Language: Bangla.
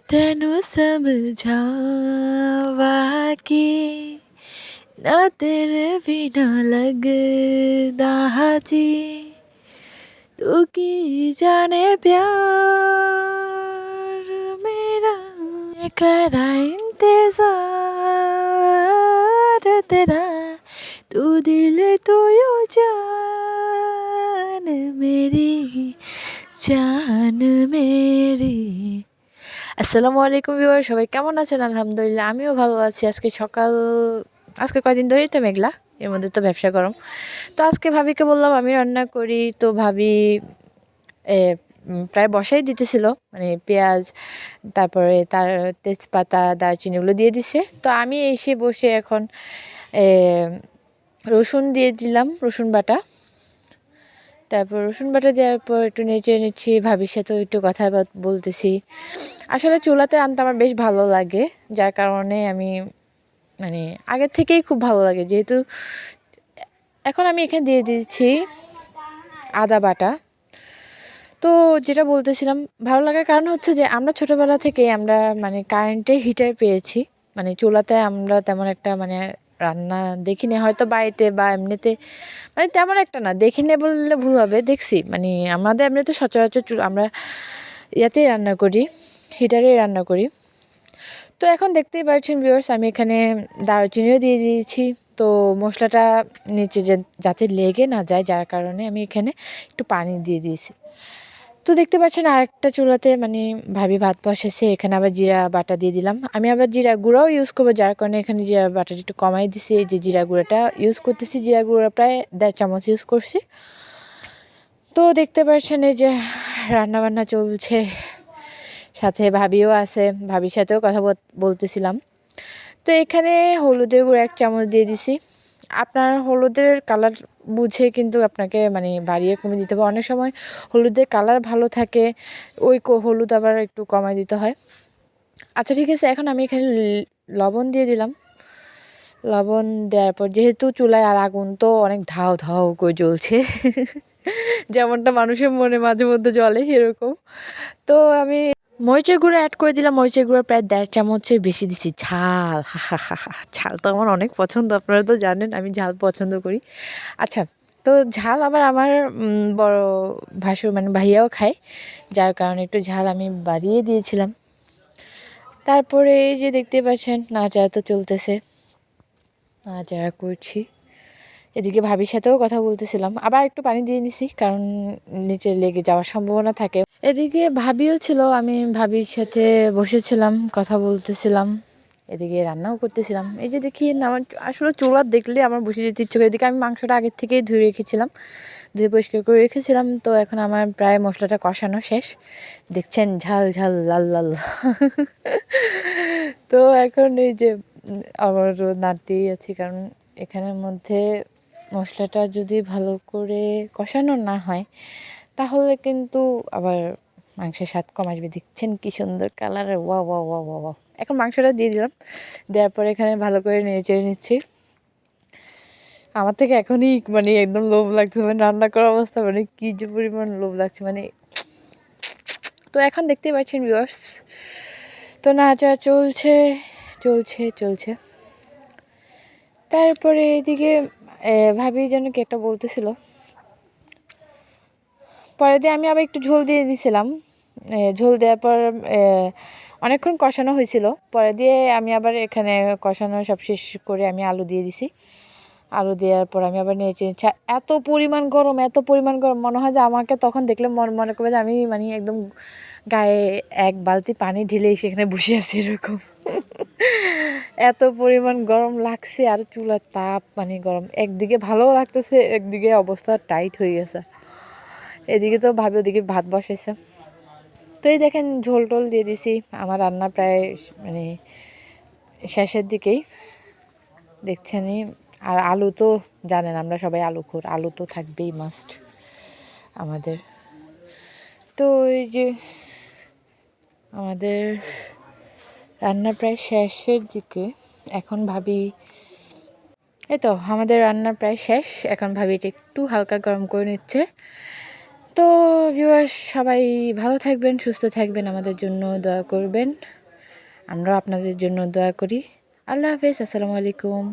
तेनू समझावा कि ना तेरे बिना लगदा जी तू की जाने प्यार मेरा करा इंतजार तेरा तू दिल तू यू जान मेरी জান মেরি। আসসালামু আলাইকুম ভিউয়ার, সবাই কেমন আছেন? আলহামদুলিল্লাহ আমিও ভালো আছি। আজকে কয়দিন ধরেই তো মেঘলা, এর মধ্যে তো ব্যবসা গরম। তো আজকে ভাবিকে বললাম আমি রান্না করি, তো ভাবি প্রায় বসাই দিতেছিল, মানে পেঁয়াজ, তারপরে তার তেজপাতা, দারচিনিগুলো দিয়ে দিছে। তো আমি এসে বসে এখন রসুন দিয়ে দিলাম, রসুন বাটা। তারপর রসুন বাটা দেওয়ার পর একটু নেড়ে নিচ্ছি, ভাবির সাথেও একটু কথা বলতেছি। আসলে চুলাতে রান্না আমার বেশ ভালো লাগে, যার কারণে আমি মানে আগের থেকেই খুব ভালো লাগে। যেহেতু এখন আমি এখানে দিয়ে দিচ্ছি আদা বাটা। তো যেটা বলতেছিলাম, ভালো লাগার কারণ হচ্ছে যে আমরা ছোটোবেলা থেকে আমরা মানে কারেন্টের হিটার পেয়েছি, মানে চুলাতে আমরা তেমন একটা মানে রান্না দেখিনি, হয়তো বাড়িতে বা এমনিতে মানে তেমন একটা না দেখিনি বললে ভুল হবে, দেখছি মানে আমাদের এমনিতে সচরাচর আমরা ইয়াতেই রান্না করি, হিটারেই রান্না করি। তো এখন দেখতেই পাচ্ছেন ভিউয়ার্স, আমি এখানে দারচিনিও দিয়ে দিয়েছি। তো মশলাটা নিচে যাতে লেগে না যায়, যার কারণে আমি এখানে একটু পানি দিয়ে দিয়েছি। তো দেখতে পাচ্ছেন আরেকটা চুলাতে মানে ভাবি ভাত বসেছে, এখানে আবার জিরা বাটা দিয়ে দিলাম। আমি আবার জিরা গুঁড়াও ইউজ করবো, যার কারণে এখানে জিরা বাটাটা একটু কমাই দিছি। এই যে জিরা গুঁড়াটা ইউজ করতেছি, জিরা গুঁড়া প্রায় 1.5 চামচ ইউজ করছি। তো দেখতে পাচ্ছেন এই যে রান্নাবান্না চলছে, সাথে ভাবিও আছে, ভাবির সাথেও কথা বলতেছিলাম। তো এখানে হলুদের গুঁড়ো 1 চামচ দিয়ে দিছি। আপনার হলুদের কালার বুঝে কিন্তু আপনাকে মানে বাড়িয়ে কমে দিতে হবে। অনেক সময় হলুদের কালার ভালো থাকে, ওই হলুদ আবার একটু কমায় দিতে হয়। আচ্ছা ঠিক আছে, এখন আমি এখানে লবণ দিয়ে দিলাম। লবণ দেওয়ার পর যেহেতু চুলায় আর আগুন তো অনেক ধাও ধাও করে জ্বলছে যেমনটা মানুষের মনে মাঝে মধ্যে জ্বলে সেরকম। তো আমি মরিচের গুঁড়ো অ্যাড করে দিলাম। মরিচের গুঁড়ো প্রায় 1.5 চামচের বেশি দিছি। ঝাল, হা হা হা হা, ঝাল তো আমার অনেক পছন্দ, আপনারা তো জানেন আমি ঝাল পছন্দ করি। আচ্ছা, তো ঝাল আবার আমার বড় ভাসুর মানে ভাইয়াও খায়, যার কারণে একটু ঝাল আমি বাড়িয়ে দিয়েছিলাম। তারপরে এই যে দেখতে পাচ্ছেন নাড়াচাড়া তো চলতেছে, নাড়াচাড়া করছি। এদিকে ভাবির সাথেও কথা বলতেছিলাম, আবার একটু পানি দিয়ে নিছি কারণ নিচে লেগে যাওয়ার সম্ভাবনা থাকে। এদিকে ভাবিও ছিল, আমি ভাবির সাথে বসেছিলাম, কথা বলতেছিলাম, এদিকে রান্নাও করতেছিলাম। এই যে দেখি আমার আসলে চুলা দেখলে আমার বসে যেতে ইচ্ছে করে। এদিকে আমি মাংসটা আগের থেকেই ধুয়ে রেখেছিলাম, ধুয়ে পরিষ্কার করে রেখেছিলাম। তো এখন আমার প্রায় মশলাটা কষানো শেষ, দেখছেন ঝাল ঝাল লাল লাল তো এখন এই যে আবার নাড়তেই আছি, কারণ এখানের মধ্যে মশলাটা যদি ভালো করে কষানো না হয় তাহলে কিন্তু আবার মাংসের স্বাদ কম আসবে। দেখছেন কি সুন্দর কালার, ওয়া ওয়া ওয়া ওয়া ওয়া। এখন মাংসটা দিয়ে দিলাম, দেওয়ার পরে এখানে ভালো করে নেড়ে চেড়ে নিচ্ছি। আমার থেকে এখনই মানে একদম লোভ লাগছে, মানে রান্না করার অবস্থা মানে কী যে পরিমাণ লোভ লাগছে মানে। তো এখন দেখতেই পাচ্ছেন ভিউয়ার্স, তো নাচা চলছে চলছে চলছে। তারপরে এদিকে ভাবি যেন কি একটা বলতেছিল, পরে দিয়ে আমি আবার একটু ঝোল দিয়ে দিয়েছিলাম। ঝোল দেওয়ার পর অনেকক্ষণ কষানো হয়েছিল, পরে দিয়ে আমি আবার এখানে কষানো সব শেষ করে আমি আলু দিয়ে দিছি। আলু দেওয়ার পর আমি আবার নেড়ে চেড়ে, এত পরিমাণ গরম, এত পরিমাণ গরম, মনে হয় যে আমাকে তখন দেখলে মনে করবে যে আমি মানে একদম গায়ে 1 বালতি পানি ঢেলে সেখানে বসে আছি এরকম এত পরিমাণ গরম লাগছে, আর চুলার তাপ মানে গরম, একদিকে ভালোও লাগতেছে, একদিকে অবস্থা টাইট হয়ে গেছে। এদিকে তো ভাবি ওদিকে ভাত বসাইছে। তো এই দেখেন ঝোল টোল দিয়ে দিছি, আমার রান্না প্রায় মানে শেষের দিকেই, দেখছেনই। আর আলু তো জানেন আমরা সবাই আলুখোর, আলু তো থাকবেই মাস্ট আমাদের। তো এই যে আমাদের রান্না প্রায় শেষের দিকে, এখন ভাবি এই তো আমাদের রান্না প্রায় শেষ, এখন ভাবি এটা একটু হালকা গরম করে নিচ্ছে। তো ভিউয়ার্স সবাই ভালো থাকবেন, সুস্থ থাকবেন, আমাদের জন্য দোয়া করবেন। আমরাও আপনাদের জন্য দোয়া করি। আল্লাহ হাফেজ, আসসালামু আলাইকুম।